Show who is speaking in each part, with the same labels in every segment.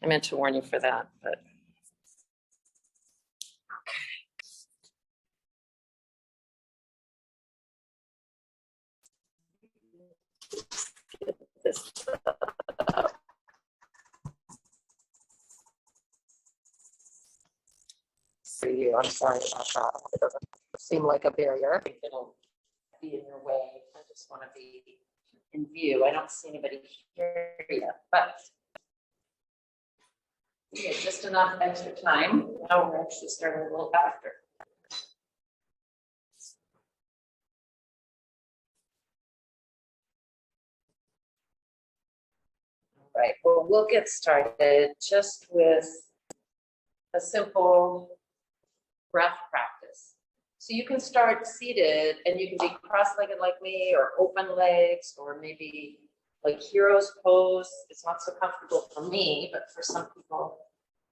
Speaker 1: I meant to warn you for that, but. Okay. Get this up. For you, I'm sorry about that. It doesn't seem like a barrier. I think it'll be in your way. I just want to be in view. I don't see anybody here yet, but yeah, just enough extra time. Now we're actually starting a little after. All right, well, we'll get started just with a simple breath practice. So you can start seated and you can be cross-legged like me or open legs or maybe like hero's pose. It's not so comfortable for me, but for some people,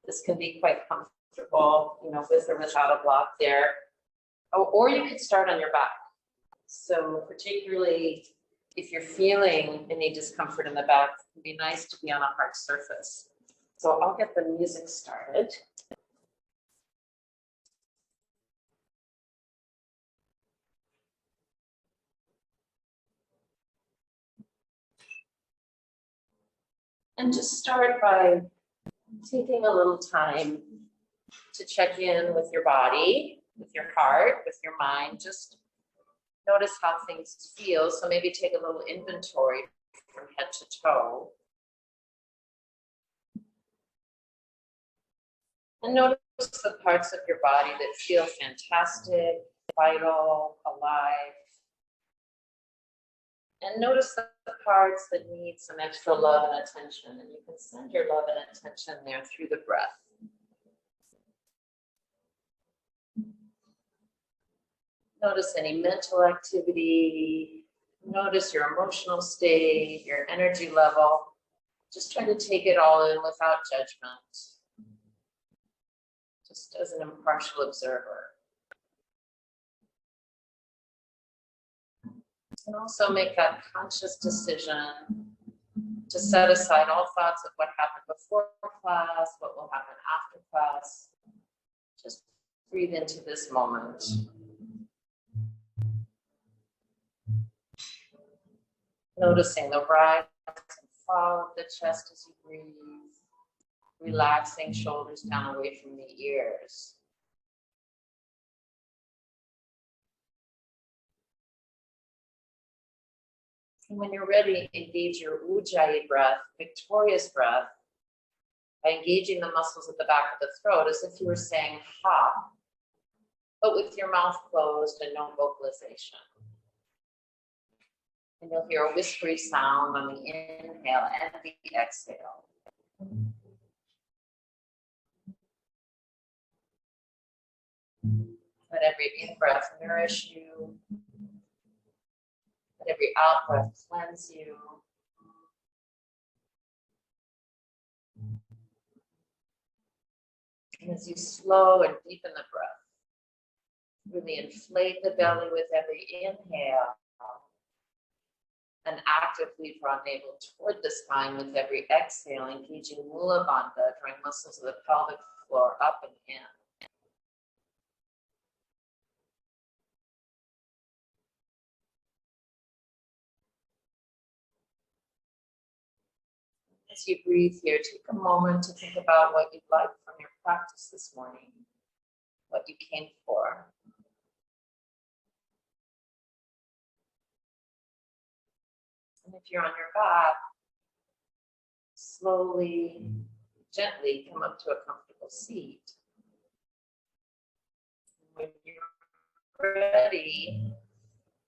Speaker 1: this can be quite comfortable, you know, with or without a block there. Or you could start on your back. So particularly if you're feeling any discomfort in the back, it can be nice to be on a hard surface. So I'll get the music started. And just start by taking a little time to check in with your body, with your heart, with your mind. Just notice how things feel. So maybe take a little inventory from head to toe. And notice the parts of your body that feel fantastic, vital, alive. And notice the parts that need some extra love and attention. And you can send your love and attention there through the breath. Notice any mental activity. Notice your emotional state, your energy level. Just try to take it all in without judgment. Just as an impartial observer. And also make that conscious decision to set aside all thoughts of what happened before class, what will happen after class. Just breathe into this moment. Noticing the rise and fall of the chest as you breathe. Relaxing shoulders down away from the ears. And when you're ready, engage your Ujjayi breath, victorious breath, by engaging the muscles at the back of the throat as if you were saying ha, but with your mouth closed and no vocalization. And you'll hear a whispery sound on the inhale and the exhale. Let every in-breath nourish you. Let every out-breath cleanse you. And as you slow and deepen the breath, really inflate the belly with every inhale and actively draw navel toward the spine with every exhale, engaging Mula Bandha, drawing muscles of the pelvic floor up and in. As you breathe here, take a moment to think about what you'd like from your practice this morning, what you came for. And if you're on your back, slowly, gently come up to a comfortable seat. When you're ready,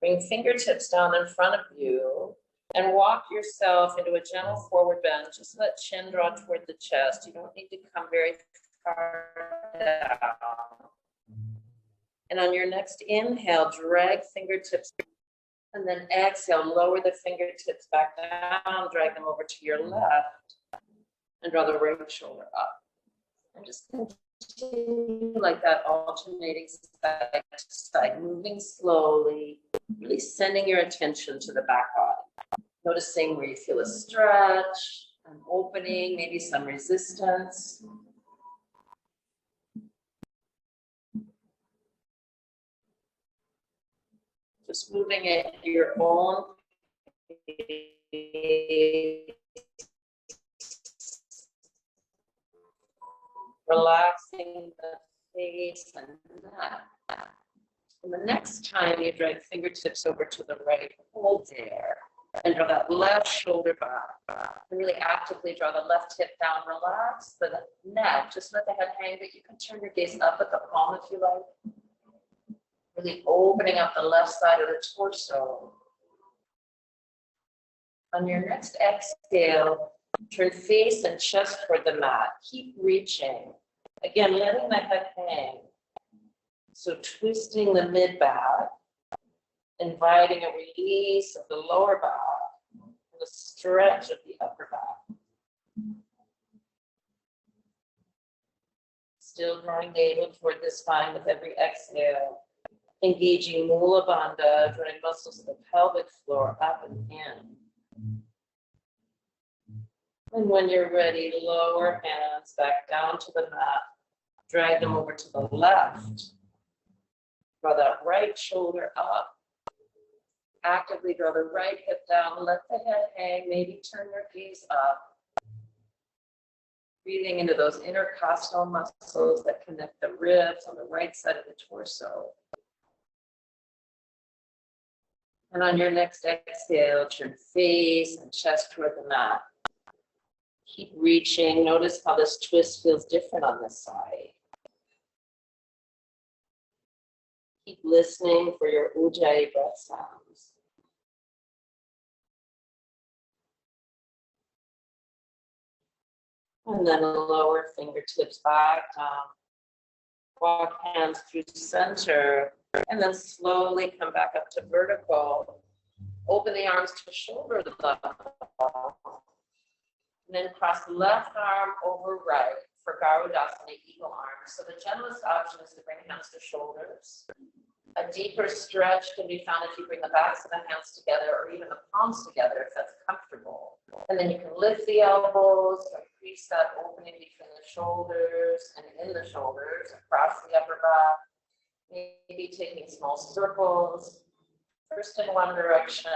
Speaker 1: bring fingertips down in front of you and walk yourself into a gentle forward bend. Just let chin draw toward the chest. You don't need to come very far down. And on your next inhale, drag fingertips. And then exhale, lower the fingertips back down, drag them over to your left, and draw the right shoulder up. And just continue like that, alternating side to side, moving slowly, really sending your attention to the back body. Noticing where you feel a stretch, An opening, maybe some resistance. Just moving at your own pace. Relaxing the face and neck. And the next time you drag fingertips over to the right, hold there. And draw that left shoulder back. Really actively draw the left hip down, relax the neck, just let the head hang, but you can turn your gaze up at the palm if you like. Really opening up the left side of the torso. On your next exhale, turn face and chest toward the mat. Keep reaching. Again, letting the head hang. So twisting the mid back, inviting a release of the lower back, and a stretch of the upper back. Still drawing navel toward the spine with every exhale. Engaging Mula Bandha, drawing muscles of the pelvic floor up and in. And when you're ready, lower hands back down to the mat. Drag them over to the left. Draw that right shoulder up. Actively draw the right hip down. Let the head hang. Maybe turn your gaze up. Breathing into those intercostal muscles that connect the ribs on the right side of the torso. And on your next exhale, turn face and chest toward the mat. Keep reaching. Notice how this twist feels different on this side. Keep listening for your Ujjayi breath sounds. And then lower fingertips back down. Walk hands through center. And then slowly come back up to vertical. Open the arms to shoulder level. And then cross left arm over right for Garudasana, eagle arm. So the gentlest option is to bring hands to shoulders. A deeper stretch can be found if you bring the backs of the hands together or even the palms together if that's comfortable. And then you can lift the elbows, increase that opening between the shoulders and in the shoulders, across the upper back. Maybe taking small circles, first in one direction,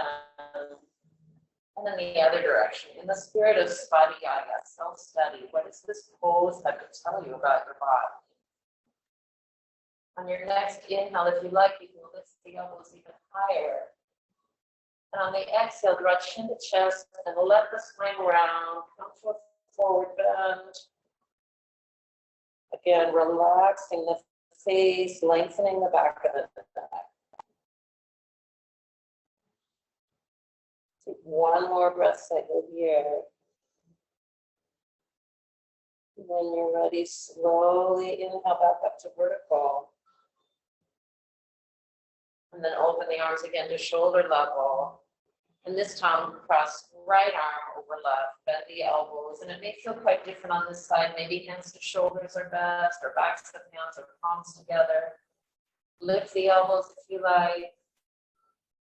Speaker 1: and then the other direction. In the spirit of Svadhyaya, self-study, what does this pose have to tell you about your body? On your next inhale, if you like, you can lift the elbows even higher. And on the exhale, draw chin to chest and let the spine round, come to a forward bend. Again, relaxing the face, lengthening the back of the neck. Take one more breath cycle here. When you're ready, slowly inhale back up to vertical. And then open the arms again to shoulder level. And this time, cross right arm over left, bend the elbows. And it may feel quite different on this side. Maybe hands to shoulders are best, or backs of hands or palms together. Lift the elbows if you like.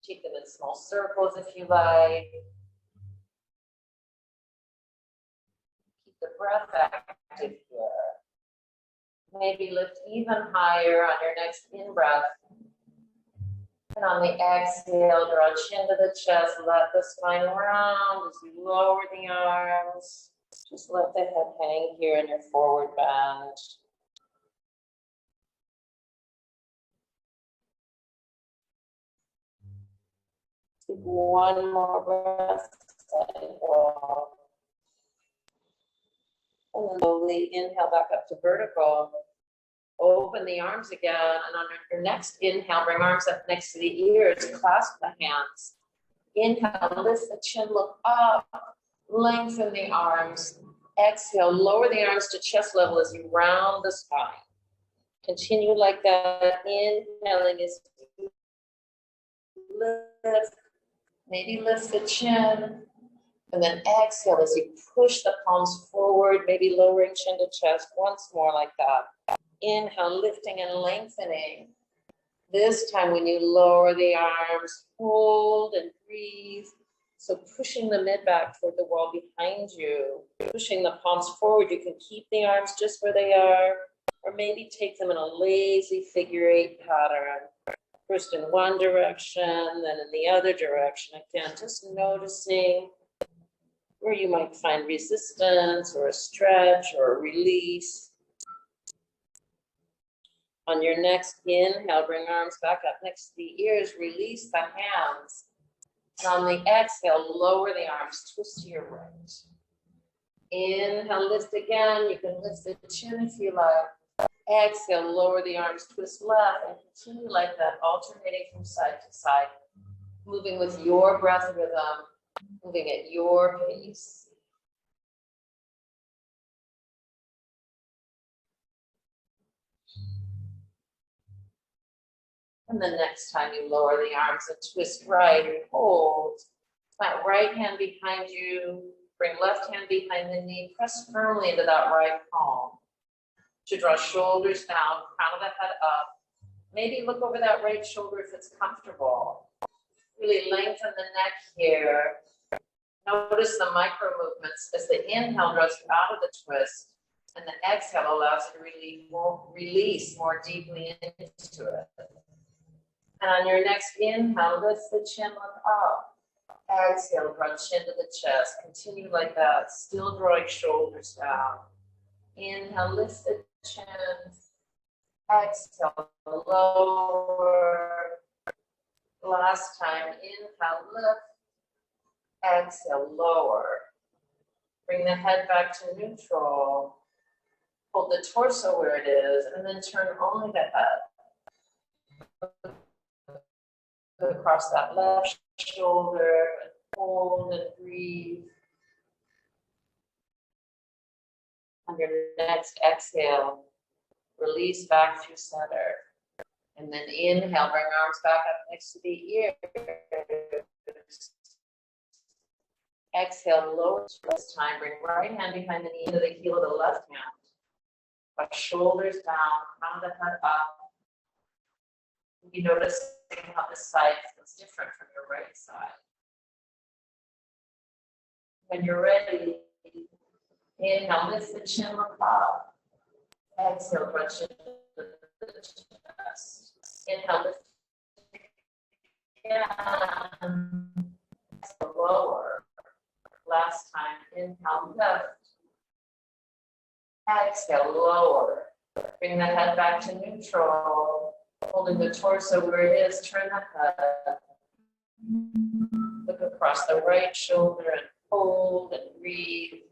Speaker 1: Keep them in small circles if you like. Keep the breath active here. Maybe lift even higher on your next in-breath. And on the exhale, draw chin to the chest, let the spine round as you lower the arms. Just let the head hang here in your forward bend. Take one more breath cycle. And then slowly inhale back up to vertical. Open the arms again, and on your next inhale, bring arms up next to the ears, clasp the hands. Inhale, lift the chin, look up, lengthen the arms. Exhale, lower the arms to chest level as you round the spine. Continue like that, inhaling as you lift, maybe lift the chin, and then exhale as you push the palms forward, maybe lowering chin to chest, once more like that. Inhale, lifting and lengthening. This time when you lower the arms, hold and breathe. So pushing the mid back toward the wall behind you, pushing the palms forward. You can keep the arms just where they are, or maybe take them in a lazy figure 8 pattern. First in one direction, then in the other direction. Again, just noticing where you might find resistance or a stretch or a release. On your next inhale, bring arms back up next to the ears, release the hands. And on the exhale, lower the arms, twist to your right. Inhale, lift again. You can lift the chin if you like. Exhale, lower the arms, twist left, and continue like that, alternating from side to side, moving with your breath rhythm, moving at your pace. And the next time you lower the arms and twist right and hold. Plant right hand behind you, bring left hand behind the knee, press firmly into that right palm. To draw shoulders down, crown of the head up. Maybe look over that right shoulder if it's comfortable. Really lengthen the neck here. Notice the micro movements as the inhale draws you out of the twist and the exhale allows you to release more deeply into it. And on your next inhale, lift the chin, look up. Exhale, draw chin to the chest. Continue like that, still drawing shoulders down. Inhale, lift the chin. Exhale, lower. Last time, inhale, lift. Exhale, lower. Bring the head back to neutral. Hold the torso where it is, and then turn only the head. Across that left shoulder, and hold and breathe. On your next exhale, release back through center. And then inhale, bring arms back up next to the ears. Exhale, lower this time. Bring right hand behind the knee to the heel of the left hand. Put shoulders down, crown of the head up. You notice how this side feels different from your right side. When you're ready, inhale, lift the chin, look up. Exhale, draw chin to the chest. Inhale, lift again. Exhale, lower. Last time, inhale, lift. Exhale, lower. Bring the head back to neutral. Holding the torso where it is, turn the head. Look across the right shoulder and hold and breathe.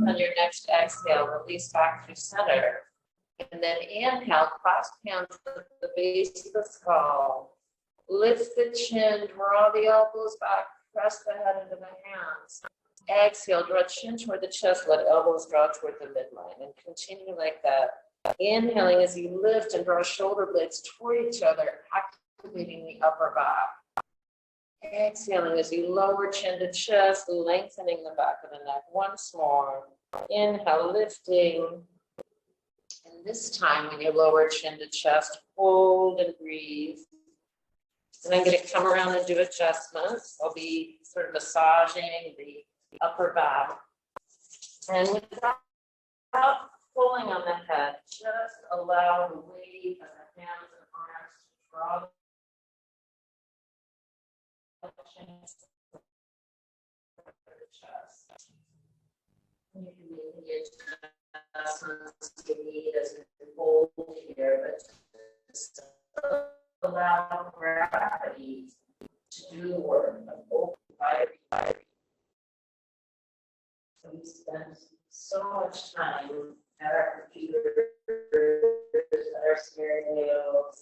Speaker 1: On your next exhale, release back through center. And then inhale, clasp hands at the base of the skull. Lift the chin, draw the elbows back, press the head into the hands. Exhale, draw chin toward the chest, let elbows draw toward the midline, and continue like that. Inhaling as you lift and draw shoulder blades toward each other, activating the upper back. Exhaling as you lower chin to chest, lengthening the back of the neck. Once more. Inhale, lifting. And this time, when you lower chin to chest, hold and breathe. And I'm going to come around and do adjustments. I'll be sort of massaging the upper back. And without pulling on the head, just allow the weight of the hands and arms to draw the chest. And you can make the adjustments you need as you hold here, but just allow gravity to do the work of open body. So we spend so much time at our computers, at our steering wheels.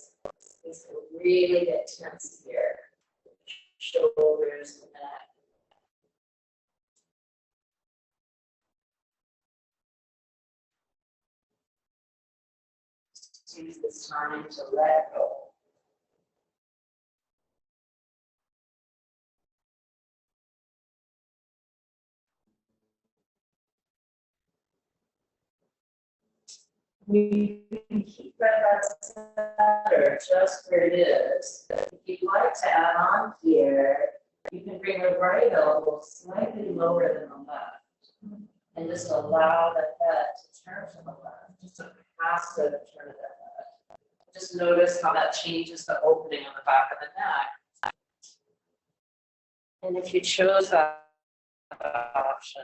Speaker 1: Things can really get tense here. Shoulders and neck. Just use this time to let go. We can keep that center start just where it is. If you'd like to add on here, you can bring the right elbow slightly lower than the left and just allow the head to turn to the left, just a passive turn of the head. Just notice how that changes the opening on the back of the neck. And if you chose that option,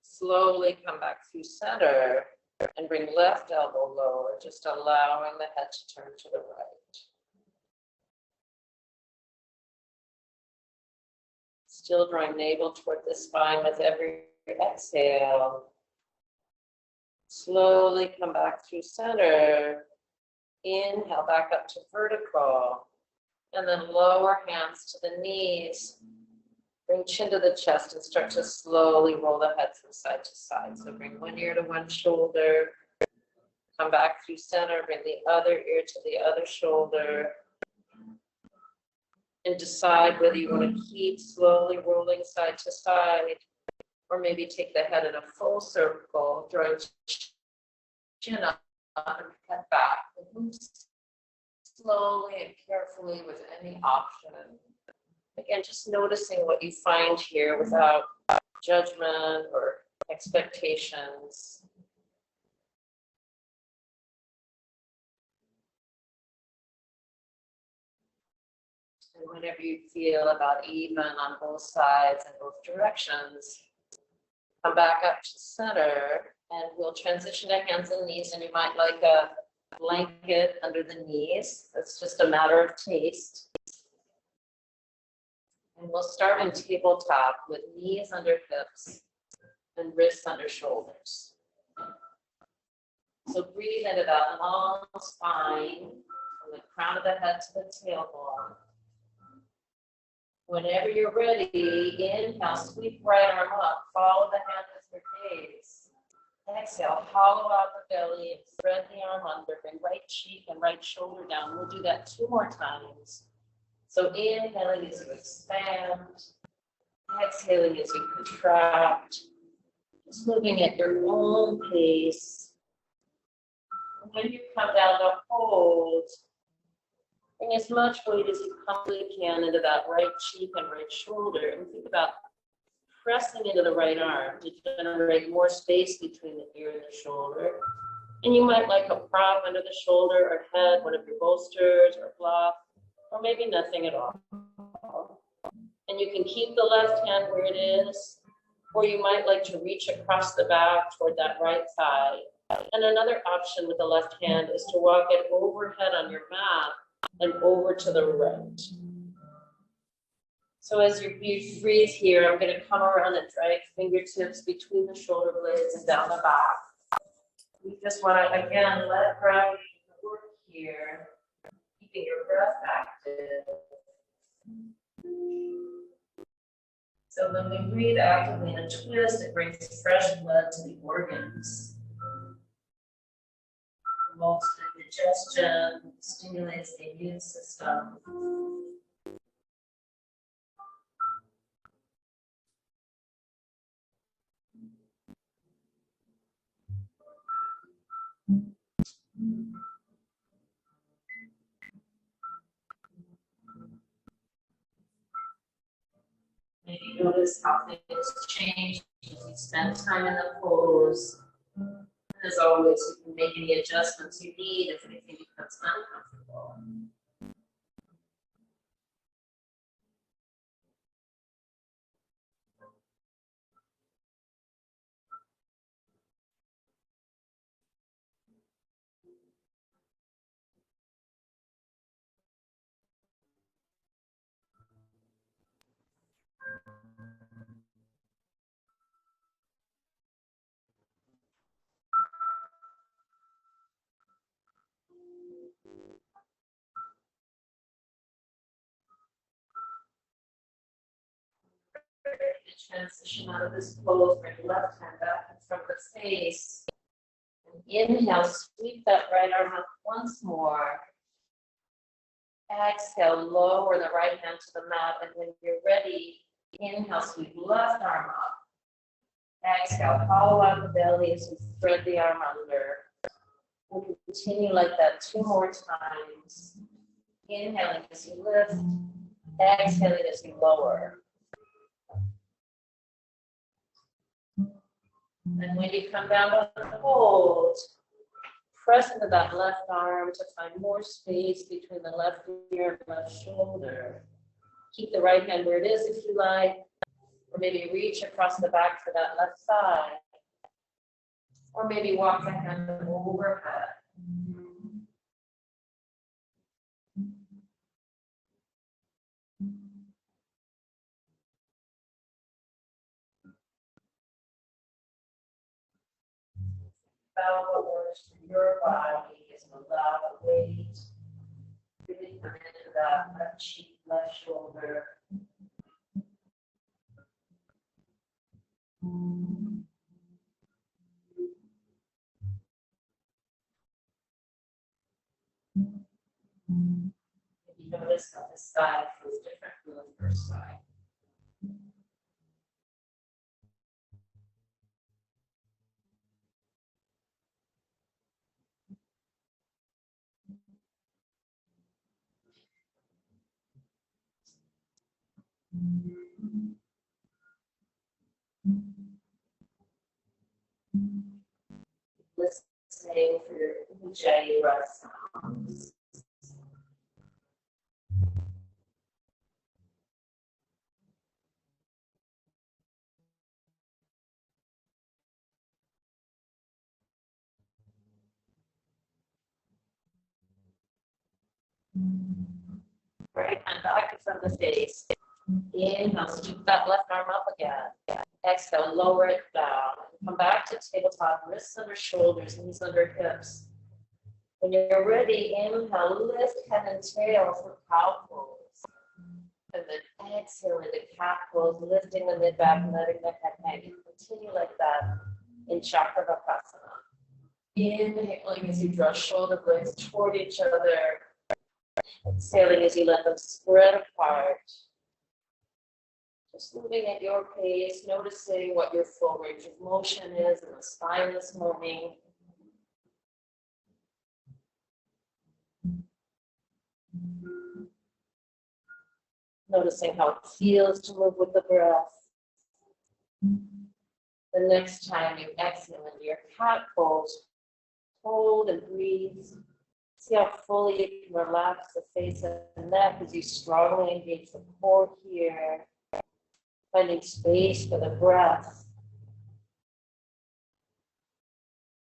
Speaker 1: slowly come back through center and bring left elbow lower, just allowing the head to turn to the right. Still drawing navel toward the spine with every exhale. Slowly come back through center. Inhale back up to vertical. And then lower hands to the knees. Bring chin to the chest and start to slowly roll the head from side to side. So bring one ear to one shoulder. Come back through center. Bring the other ear to the other shoulder. And decide whether you want to keep slowly rolling side to side, or maybe take the head in a full circle, drawing chin up and head back. And move slowly and carefully with any option. Again, just noticing what you find here without judgment or expectations. And whenever you feel about even on both sides and both directions, come back up to center and we'll transition to hands and knees. And you might like a blanket under the knees. That's just a matter of taste. And we'll start in tabletop with knees under hips and wrists under shoulders. So breathe into that long spine from the crown of the head to the tailbone. Whenever you're ready, inhale, sweep right arm up, follow the hand with your gaze. Exhale, hollow out the belly and thread the arm under, bring right cheek and right shoulder down. We'll do that 2 more times. So inhaling as you expand, exhaling as you contract, just moving at your own pace. And when you come down to hold, bring as much weight as you comfortably can into that right cheek and right shoulder. And think about pressing into the right arm to generate more space between the ear and the shoulder. And you might like a prop under the shoulder or head, one of your bolsters or block, or maybe nothing at all. And you can keep the left hand where it is, or you might like to reach across the back toward that right thigh. And another option with the left hand is to walk it overhead on your mat and over to the right. So as you breathe here, I'm going to come around and drag fingertips between the shoulder blades and down the back. You just want to, again, let gravity work here, keeping your breath active. So when we breathe actively in a twist, it brings fresh blood to the organs. Promotes the digestion, stimulates the immune system. Maybe notice how things change as you spend time in the pose. And as always, you can make any adjustments you need if anything becomes uncomfortable. Transition out of this pose, bring left hand back in front of the face. And inhale, sweep that right arm up once more. Exhale, lower the right hand to the mat. And when you're ready, inhale, sweep left arm up. Exhale, hollow out the belly as you thread the arm under. We'll continue like that 2 more times. Inhaling as you lift, exhaling as you lower. And when you come down to the hold, press into that left arm to find more space between the left ear and left shoulder. Keep the right hand where it is if you like, or maybe reach across the back for that left side, or maybe walk the hand overhead. About what works for your body is allow the weight really come into that left cheek, left shoulder. Maybe notice how this side feels different from the first side. Listening for your Ujjayi breath sounds. Right hand back in front of the face. Inhale, scoop that left arm up again. Exhale, lower it down. Come back to tabletop, wrists under shoulders, knees under hips. When you're ready, inhale, lift head and tail for cow pose. And then exhale into cat pose, lifting the mid back, letting the head hang. You continue like that in Chakravartasana. Inhaling as you draw shoulder blades toward each other. Exhaling as you let them spread apart. Just moving at your pace, noticing what your full range of motion is in the spine this morning. Noticing how it feels to move with the breath. The next time you exhale into your cat pose, hold and breathe. See how fully you can relax the face and the neck as you strongly engage the core here. Finding space for the breath.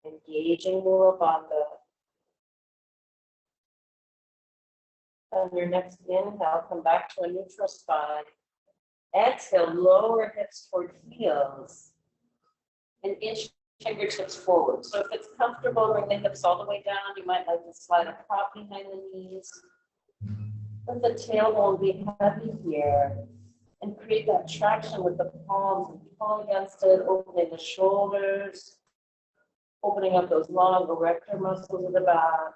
Speaker 1: Engaging Mula Bandha. On your next inhale, come back to a neutral spine. Exhale, lower hips toward heels. And inch fingertips forward. So if it's comfortable, bring the hips all the way down. You might like to slide a prop behind the knees. Let the tailbone be heavy here. And create that traction with the palms and pull against it, opening the shoulders, opening up those long erector muscles of the back.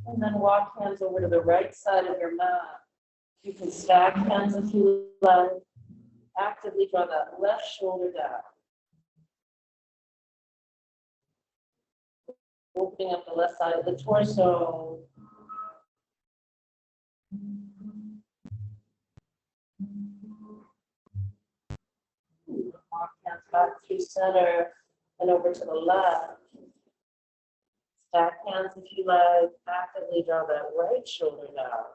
Speaker 1: And then walk hands over to the right side of your mat. You can stack hands if you like. Actively draw that left shoulder down. Opening up the left side of the torso. Walk hands back through center and over to the left. Stack hands if you like. Actively draw that right shoulder down.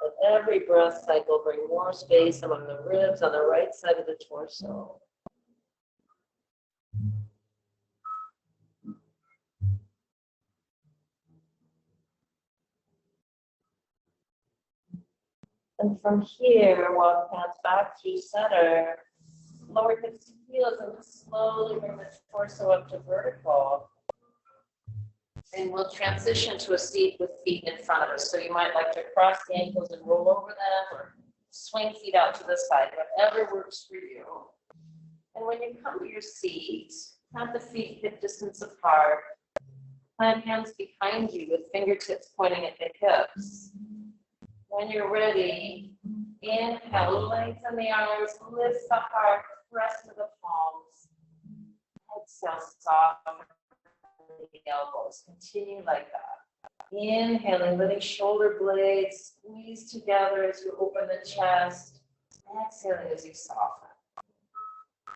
Speaker 1: At every breath cycle, bring more space among the ribs on the right side of the torso. And from here, walk hands back through center. Lower hips to heels and slowly bring the torso up to vertical. And we'll transition to a seat with feet in front of us. So you might like to cross the ankles and roll over them or swing feet out to the side, whatever works for you. And when you come to your seat, have the feet hip distance apart. Plant hands behind you with fingertips pointing at the hips. When you're ready, inhale, lengthen the arms, lift the heart, press to the palms. Exhale, softly the elbows. Continue like that. Inhaling, letting shoulder blades squeeze together as you open the chest. Exhaling as you soften.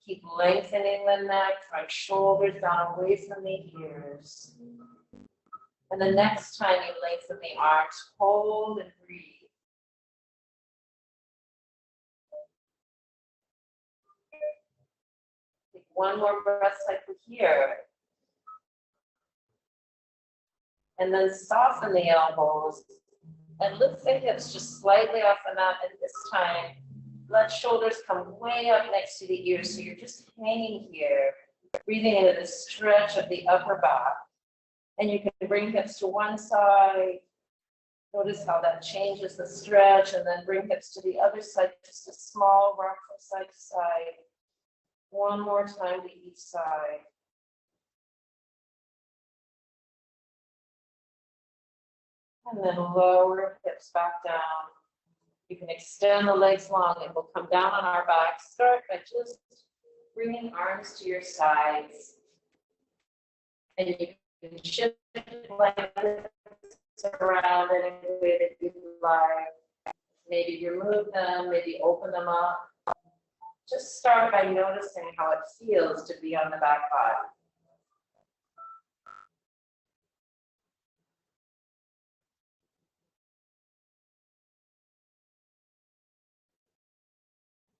Speaker 1: Keep lengthening the neck, front shoulders down away from the ears. And the next time you lengthen the arms, hold and breathe. Take one more breath cycle here. And then soften the elbows and lift the hips just slightly off the mat. And this time, let shoulders come way up next to the ears. So you're just hanging here, breathing into the stretch of the upper back. And you can bring hips to one side. Notice how that changes the stretch, and then bring hips to the other side, just a small rock from side to side. One more time to each side. And then lower hips back down. You can extend the legs long and we'll come down on our back. Start by just bringing arms to your sides. And you can shift blankets around in any way that you like. Maybe remove them, maybe open them up. Just start by noticing how it feels to be on the back body.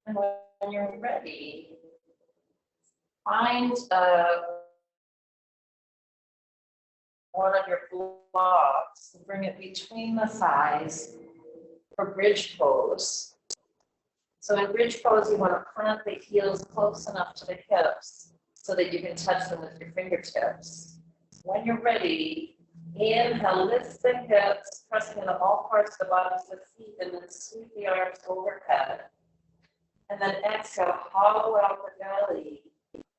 Speaker 1: And when you're ready, find one of your blocks and bring it between the thighs for bridge pose. So in bridge pose, you want to plant the heels close enough to the hips so that you can touch them with your fingertips. When you're ready, inhale, lift the hips, pressing into all parts of the body to the feet, and then sweep the arms overhead. And then exhale, hollow out the belly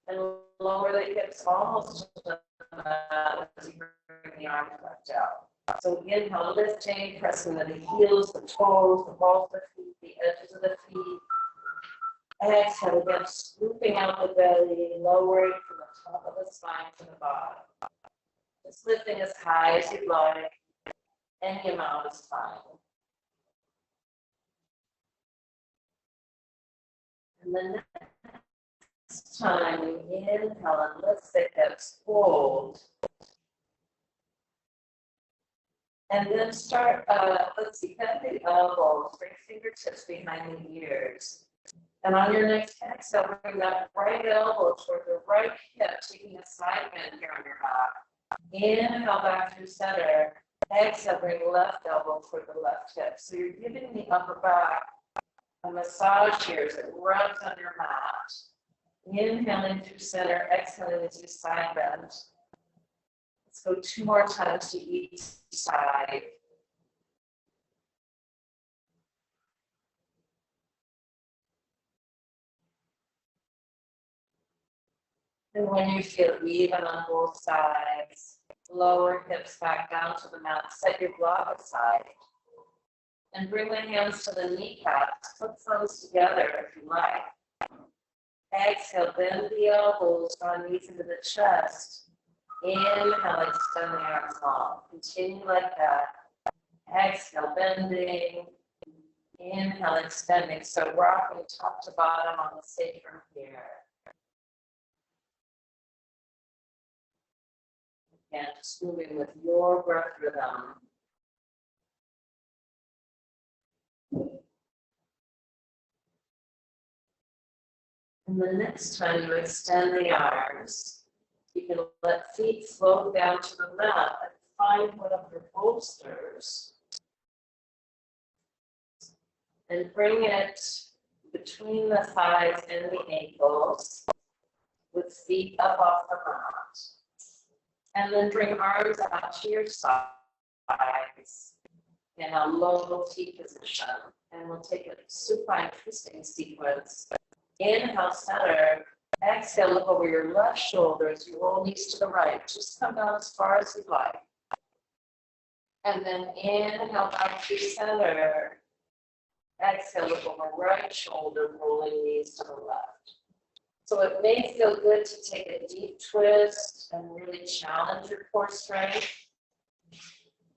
Speaker 1: and lower the hips almost to the mat as you bring the arms back down. So inhale, lifting, pressing into the heels, the toes, the balls of the feet, the edges of the feet. Exhale again, scooping out the belly, lowering from the top of the spine to the bottom. Just lifting as high as you'd like. Any amount is fine. And then next time you inhale and lift the hips, hold. And then start, let's see, bend the elbows, bring fingertips behind the ears. And on your next exhale, bring that right elbow toward the right hip, taking a side bend here on your back. Inhale back through center. Exhale, bring left elbow toward the left hip. So you're giving the upper back a massage here as it rubs on your mat. Inhaling through center, exhaling as you side bend. Let's go 2 more times to each side. And when you feel even on both sides, lower hips back down to the mat. Set your block aside. And bring the hands to the kneecaps. Put thumbs together if you like. Exhale, bend the elbows, draw knees into the chest. Inhale, extend the arms long. Continue like that. Exhale, bending. Inhale, extending. So rocking top to bottom on the sacrum here. Again, just moving with your breath rhythm. And the next time you extend the arms, you can let feet float down to the mat and find one of your bolsters. And bring it between the thighs and the ankles with feet up off the mat. And then bring arms out to your sides in a low T position. And we'll take a supine twisting sequence. Inhale, center. Exhale, look over your left shoulder as you roll knees to the right. Just come down as far as you'd like. And then inhale back to center. Exhale, look over right shoulder, rolling knees to the left. So it may feel good to take a deep twist and really challenge your core strength.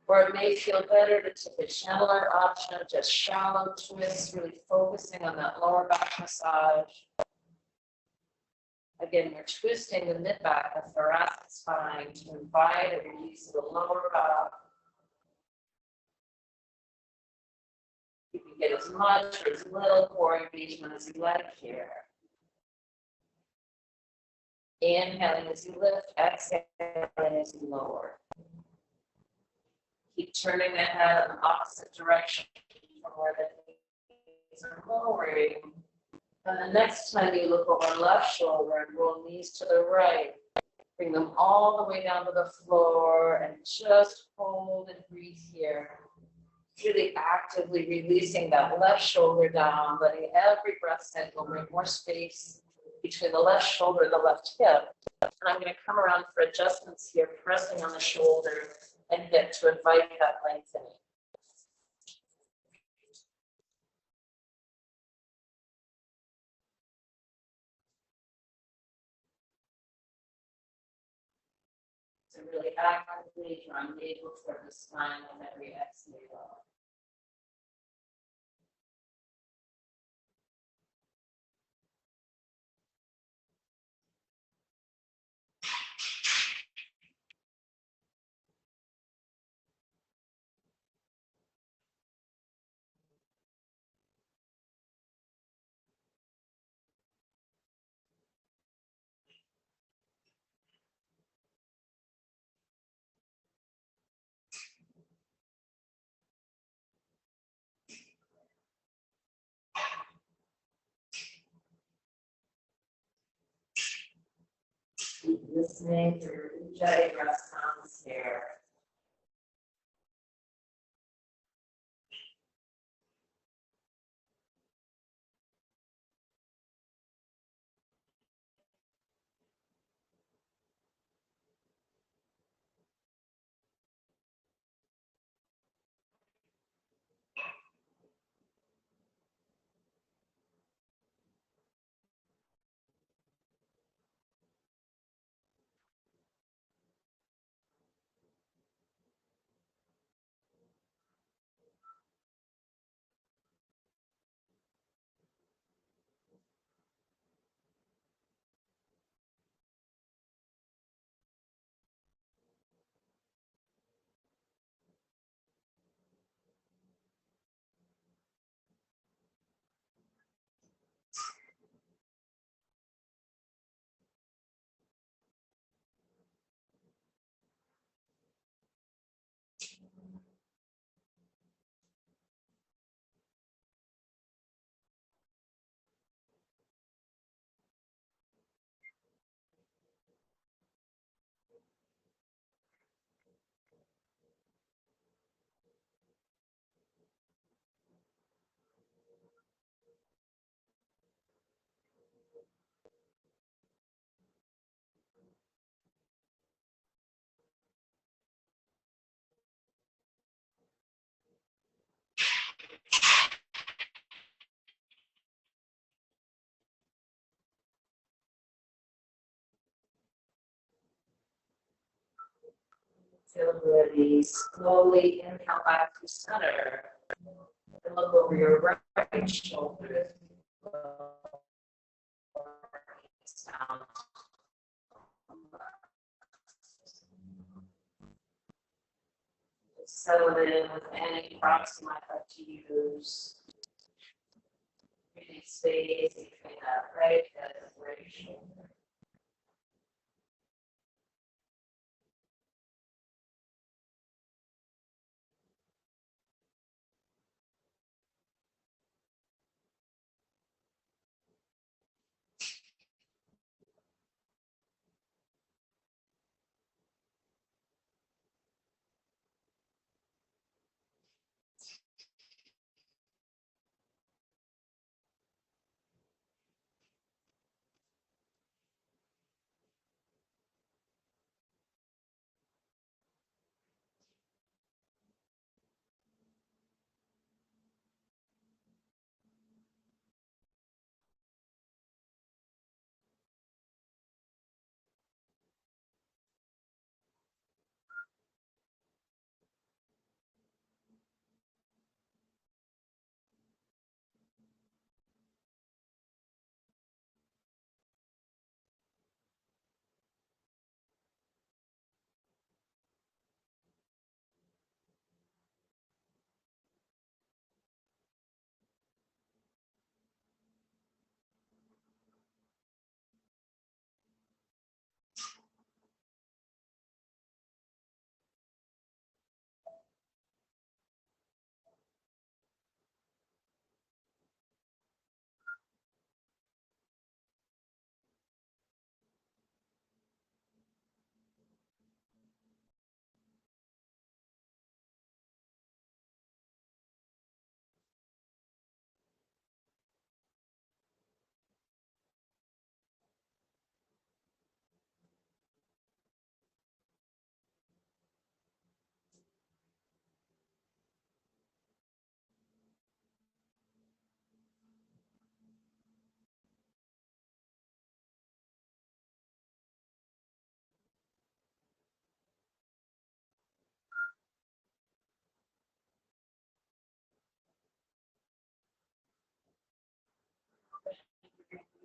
Speaker 1: Or it may feel better to take a gentler option of just shallow twists, really focusing on that lower back massage. Again, we're twisting the mid-back, the thoracic spine to invite a release of the lower back. You can get as much or as little core engagement as you like here. Inhaling as you lift, exhaling as you lower. Keep turning the head in the opposite direction from where the knees are lowering. And the next time you look over left shoulder and roll knees to the right, bring them all the way down to the floor and just hold and breathe here. Really actively releasing that left shoulder down, letting every breath cycle bring more space between the left shoulder and the left hip. And I'm going to come around for adjustments here, pressing on the shoulder and hip to invite that lengthening. So really actively draw navel toward the spine with every exhale. Keep listening to your Ujjayi breath sounds here. Feel really slowly inhale back to center and look over your right shoulder. Down. Settle in with any props you might like to use. Creating space between that right head and right shoulder.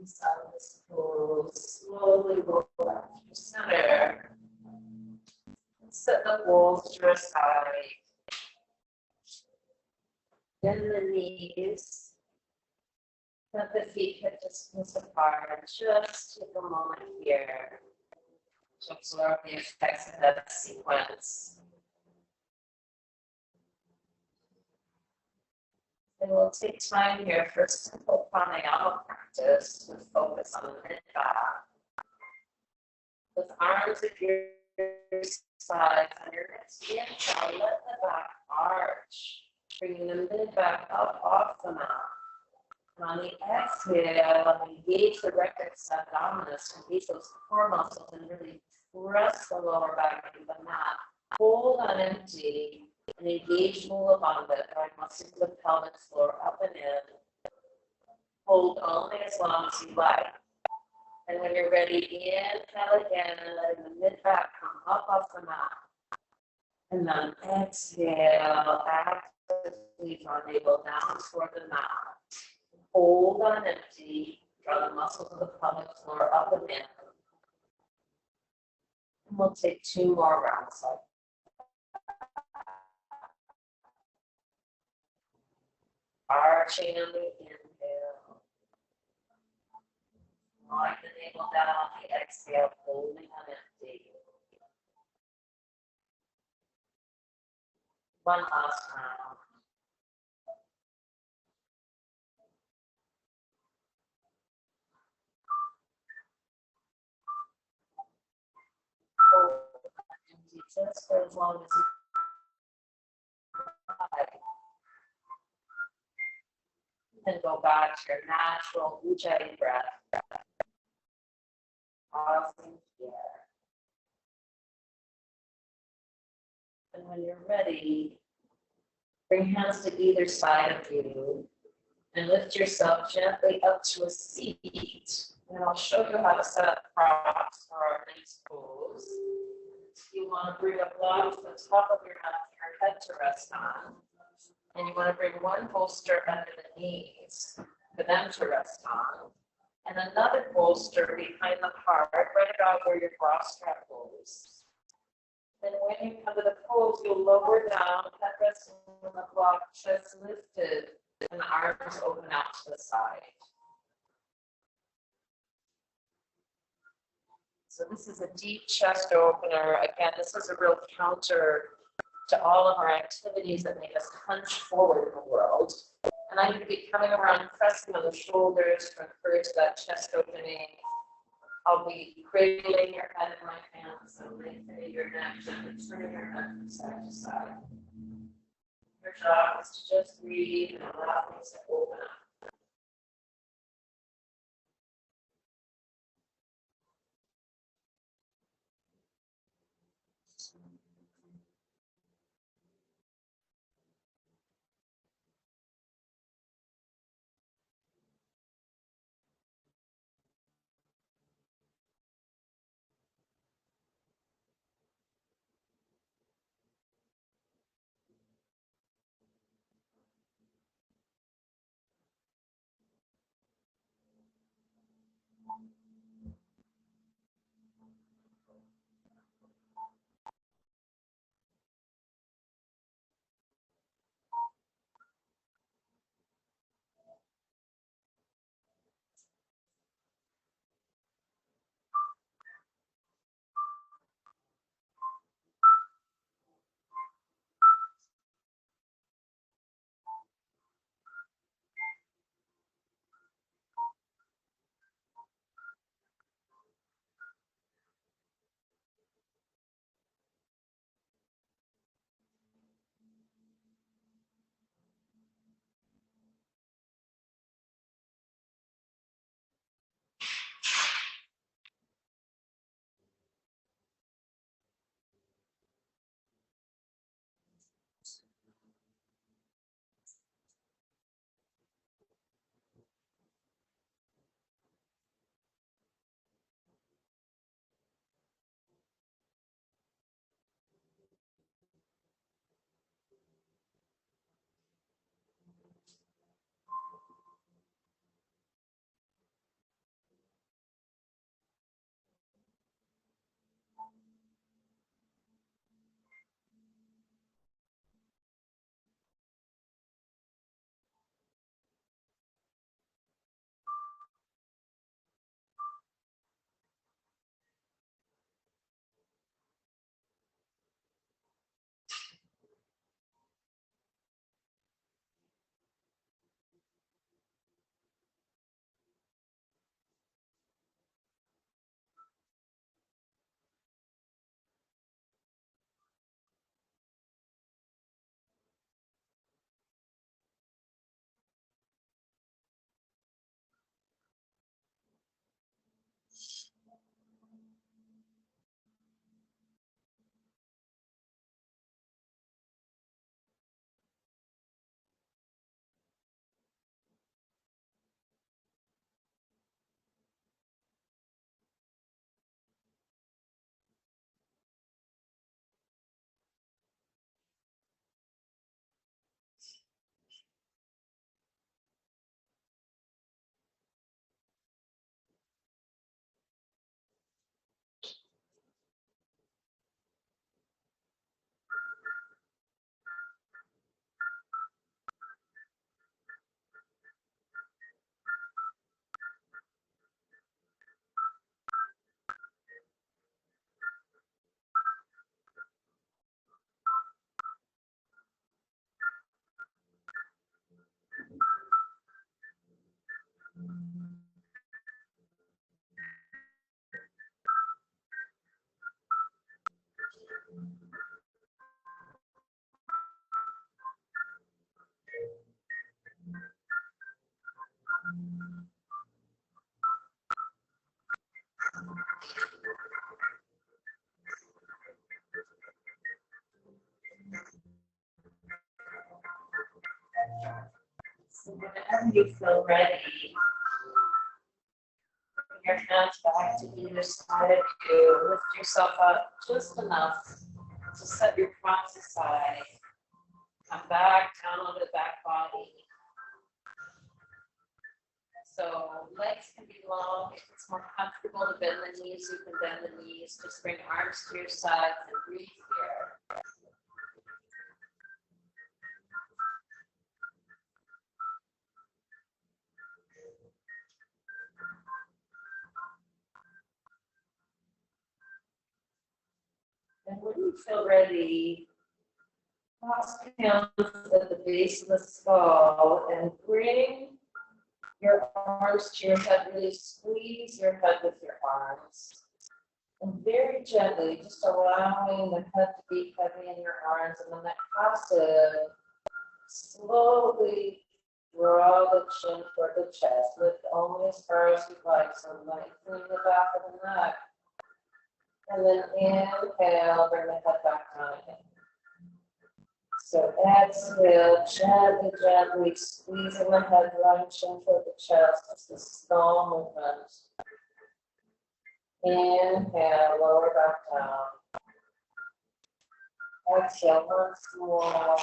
Speaker 1: Inside this pose, slowly roll back to your center. And set the bolster aside. Bend the knees. Let the feet hip distance apart. Just take a moment here to absorb the effects of that sequence. And we'll take time here for simple pranayama practice with focus on the mid-back. With arms at your sides on your next inhale, let the back arch, bringing the mid-back up off the mat. And on the exhale, engage the rectus abdominis, engage those core muscles, and really press the lower back into the mat. Hold on empty. And engage Mula Bandha, right muscles of the pelvic floor up and in. Hold only as long as you like. And when you're ready, inhale again and letting the mid-back come up off the mat. And then exhale, actively draw navel down toward the mat. Hold on empty, draw the muscles of the pelvic floor up and in. And we'll take 2 more rounds like arching on the inhale. Drawing the navel down on the exhale, holding on empty. One last round. Hold empty just for as long as you like. And go back to your natural Ujjayi breath. Pausing here. And when you're ready, bring hands to either side of you and lift yourself gently up to a seat. And I'll show you how to set up props for our next pose. You want to bring a block to the top of your head to rest on. And you want to bring one bolster under the knees for them to rest on. And another bolster behind the heart, right about where your bra strap goes. Then when you come to the pose, you'll lower down, head resting on the block, chest lifted, and arms open out to the side. So this is a deep chest opener. Again, this is a real counter to all of our activities that make us hunch forward in the world. And I'm going to be coming around, pressing on the shoulders to encourage that chest opening. I'll be cradling your head in my hands and lengthening your neck and turning your head from side to side. Your job is to just breathe and allow things to open up. So whenever you feel ready, bring your hands back to either side of you. Lift yourself up just enough to set your cross aside. Come back down on the back body. So legs can be long. If it's more comfortable to bend the knees, you can bend the knees. Just bring arms to your sides and breathe here. And when you feel ready, clasp hands at the base of the skull and bring your arms to your head. Really squeeze your head with your arms. And very gently, just allowing the head to be heavy in your arms. And then that passive, slowly draw the chin toward the chest. Lift only as far as you like. So lengthening the back of the neck. And then inhale, bring the head back down again. So exhale, gently, gently squeezing the head, drawing chin toward the chest. Just a small movement. Inhale, lower back down. Exhale once more.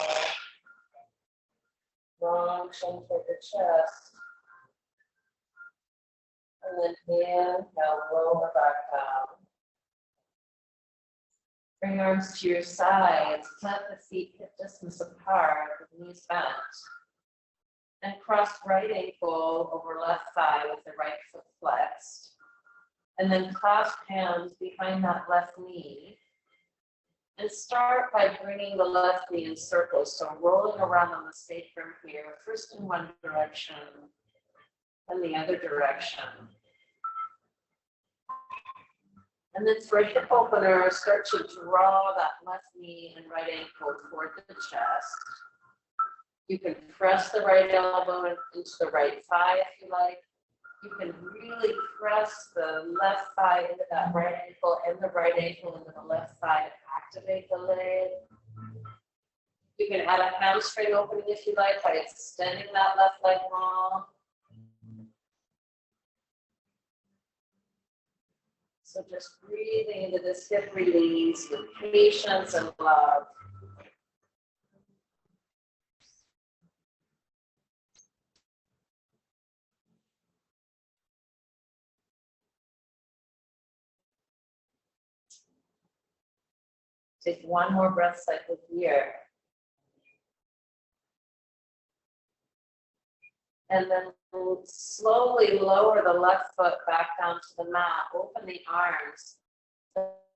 Speaker 1: Drawing chin toward the chest. And then inhale, lower back down. Bring arms to your sides, let the feet hip distance apart, the knees bent. And cross right ankle over left thigh with the right foot flexed. And then clasp hands behind that left knee. And start by bringing the left knee in circles, so rolling around on the sacrum here, first in one direction, and the other direction. And then for a hip opener, start to draw that left knee and right ankle toward the chest. You can press the right elbow into the right thigh if you like. You can really press the left thigh into that right ankle and the right ankle into the left thigh to activate the leg. You can add a hamstring opening if you like by extending that left leg long. So just breathing into this hip release with patience and love. Take one more breath cycle here. And then slowly lower the left foot back down to the mat. Open the arms.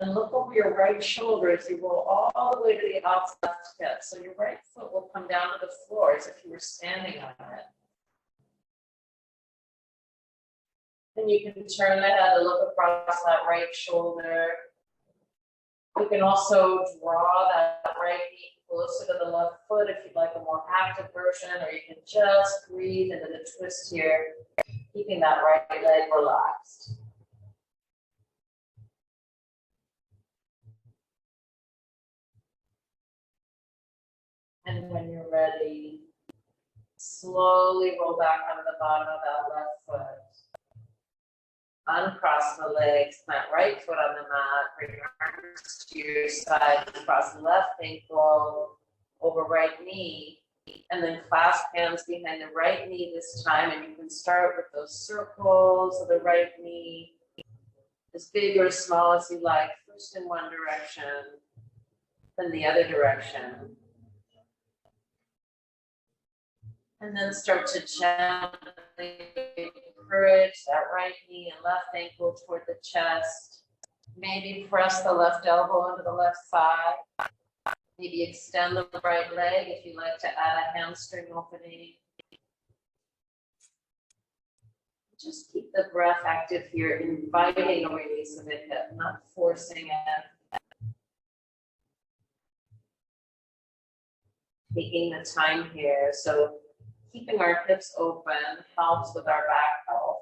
Speaker 1: And look over your right shoulder as you roll all the way to the opposite left hip. So your right foot will come down to the floor as if you were standing on it. And you can turn the head to look across that right shoulder. You can also draw that right knee closer to the left foot if you'd like a more active version, or you can just breathe into the twist here, keeping that right leg relaxed. And when you're ready, slowly roll back onto the bottom of that left foot. Uncross the legs, plant right foot on the mat, bring your arms to your side, cross left ankle over right knee, and then clasp hands behind the right knee this time, and you can start with those circles of the right knee, as big or as small as you like, first in one direction, then the other direction. And then start to gently encourage that right knee and left ankle toward the chest. Maybe press the left elbow into the left thigh. Maybe extend the right leg if you like to add a hamstring opening. Just keep the breath active here, inviting a release of the hip, not forcing it. taking the time here. So keeping our hips open helps with our back health.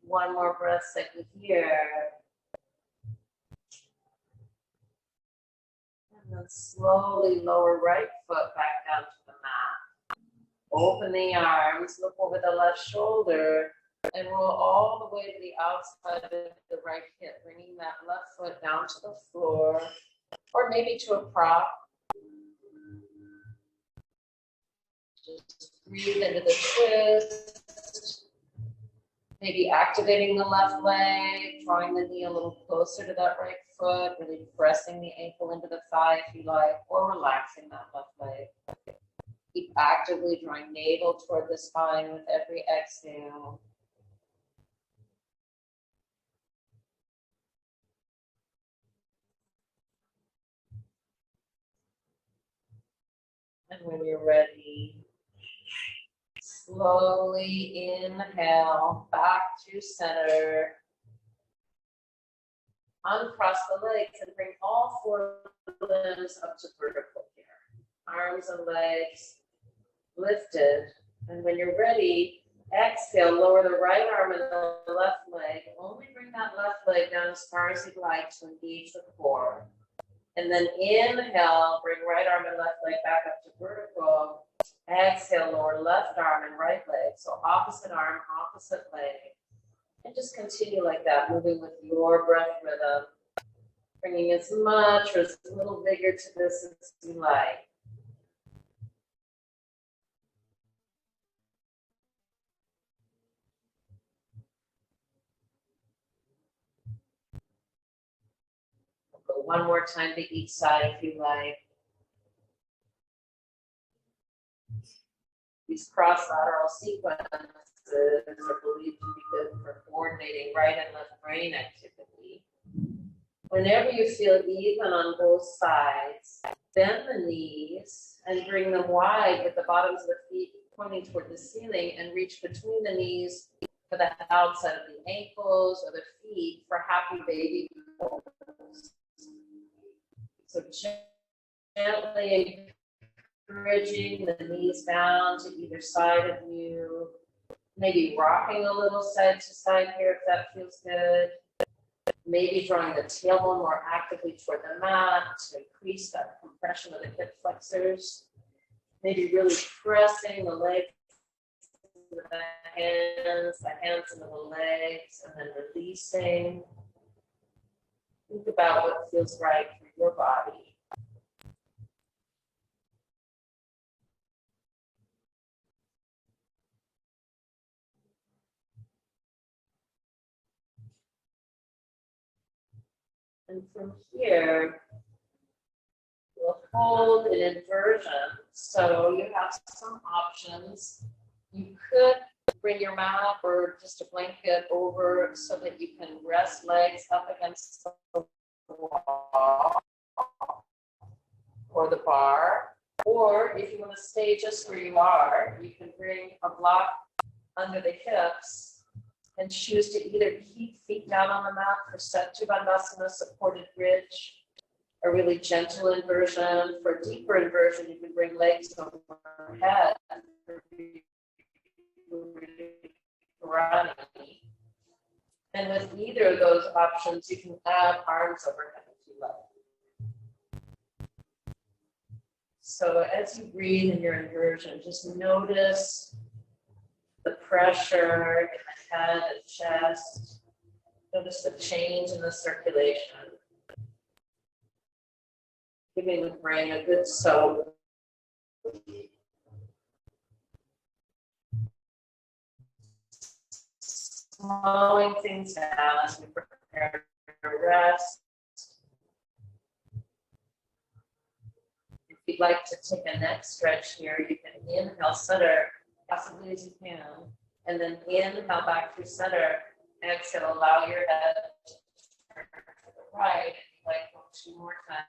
Speaker 1: One more breath cycle here. And then slowly lower right foot back down to the mat. Open the arms, look over the left shoulder, and roll all the way to the outside of the right hip, bringing that left foot down to the floor, or maybe to a prop. Just breathe into the twist. Maybe activating the left leg, drawing the knee a little closer to that right foot, really pressing the ankle into the thigh if you like, or relaxing that left leg. Keep actively drawing navel toward the spine with every exhale. And when you're ready, slowly inhale back to center. Uncross the legs and bring all four limbs up to vertical here. Arms and legs lifted. And when you're ready, exhale, lower the right arm and the left leg. Only bring that left leg down as far as you'd like to engage the core. And then inhale, bring right arm and left leg back up to vertical. Exhale, lower left arm and right leg. So opposite arm, opposite leg. And just continue like that, moving with your breath rhythm. Bringing as much or as little vigor to this as you like. Go one more time to each side if you like. These cross-lateral sequences are believed to be good for coordinating right and left brain activity. Whenever you feel even on both sides, bend the knees and bring them wide with the bottoms of the feet pointing toward the ceiling, and reach between the knees for the outside of the ankles or the feet for happy baby pose. So gently encouraging the knees down to either side of you, maybe rocking a little side to side here if that feels good. Maybe drawing the tailbone more actively toward the mat to increase that compression of the hip flexors. Maybe really pressing the legs with the hands into the legs, and then releasing. Think about what feels right for your body. And from here, we'll hold an inversion. So you have some options. You could bring your mat up or just a blanket over so that you can rest legs up against the wall or the bar. Or if you want to stay just where you are, you can bring a block under the hips and choose to either keep feet down on the mat for Setu Bandhasana, supported bridge, a really gentle inversion. For deeper inversion, you can bring legs overhead. And with either of those options, you can add arms overhead if you like. So as you breathe in your inversion, just notice the pressure in the head and chest. Notice the change in the circulation. Giving the brain a good soak. Slowing things down as we prepare to rest. If you'd like to take a neck stretch here, you can inhale center, possibly as you can, and then inhale back through center. Exhale, allow your head to turn to the right. If you'd like, go 2 more times.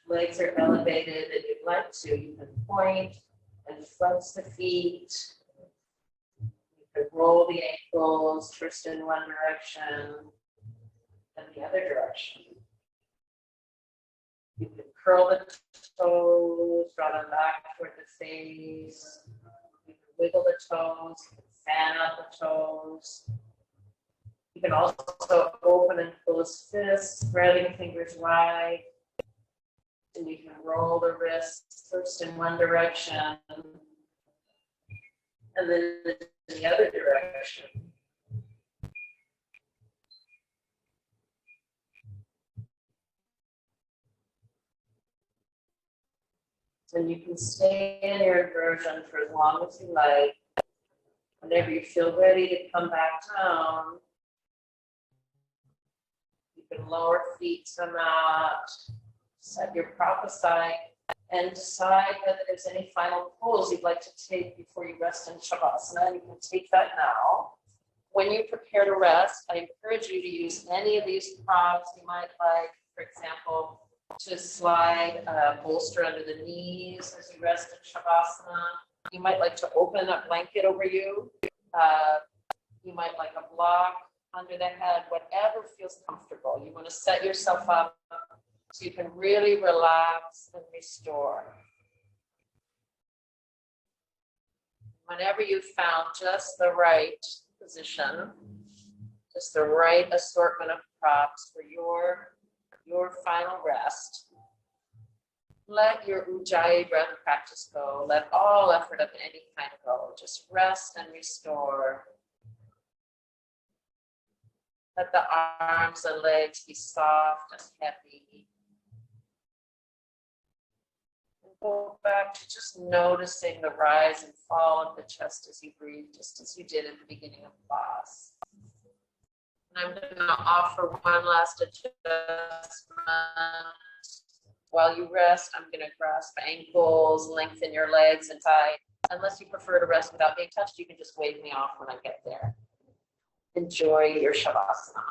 Speaker 1: legs are elevated and you'd like to, you can point and flex the feet. You can roll the ankles first in one direction, then the other direction. You can curl the toes, draw them back toward the face. You can wiggle the toes, you can fan out the toes. You can also open and close fists, spreading fingers wide. And you can roll the wrists first in one direction and then in the other direction. And you can stay in your inversion for as long as you like. Whenever you feel ready to come back down, you can lower feet to mat, set your prop aside, and decide whether there's any final pose you'd like to take before you rest in Shavasana. You can take that now. When you prepare to rest, I encourage you to use any of these props. You might like, for example, to slide a bolster under the knees as you rest in Shavasana. You might like to open a blanket over you. You might like a block under the head, whatever feels comfortable. You want to set yourself up so you can really relax and restore. Whenever you've found just the right position, just the right assortment of props for your final rest, let your Ujjayi breath practice go. Let all effort of any kind go. Just rest and restore. Let the arms and legs be soft and heavy. And go back to just noticing the rise and fall of the chest as you breathe, just as you did at the beginning of class. And I'm going to offer one last adjustment. While you rest, I'm going to grasp ankles, lengthen your legs and thigh. Unless you prefer to rest without being touched, you can just wave me off when I get there. Enjoy your Shavasana.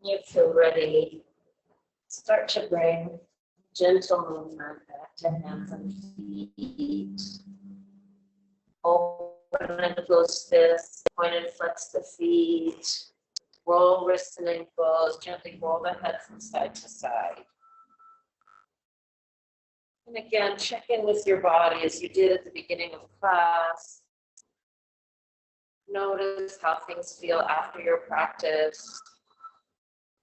Speaker 1: You feel ready. Start to bring gentle movement back to hands and feet. Open and close fists, point and flex the feet. Roll wrists and ankles, gently roll the head from side to side. And again, check in with your body as you did at the beginning of class. Notice how things feel after your practice.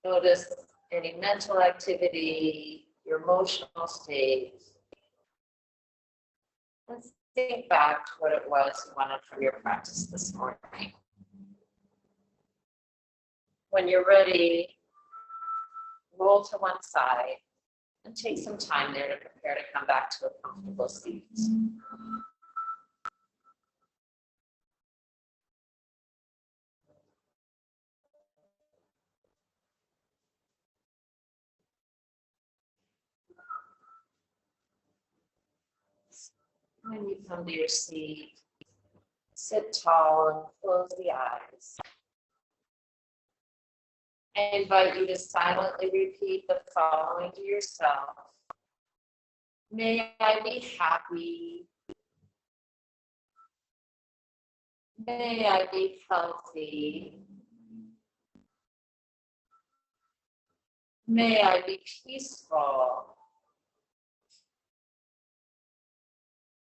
Speaker 1: Notice any mental activity, your emotional state. Let's think back to what it was you wanted from your practice this morning. When you're ready, roll to one side and take some time there to prepare to come back to a comfortable seat. When you come to your seat, sit tall and close the eyes. I invite you to silently repeat the following to yourself. May I be happy. May I be healthy. May I be peaceful.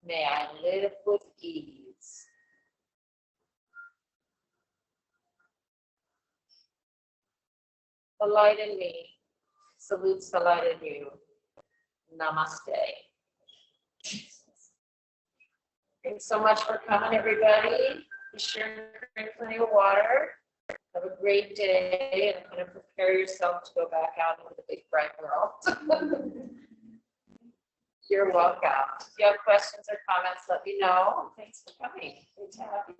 Speaker 1: May I live with ease. The light in me salutes the light in you. Namaste. Thanks so much for coming, everybody. Be sure to drink plenty of water. Have a great day and kind of prepare yourself to go back out into the big bright world. You're welcome. If you have questions or comments, let me know. Thanks for coming. Good to have you.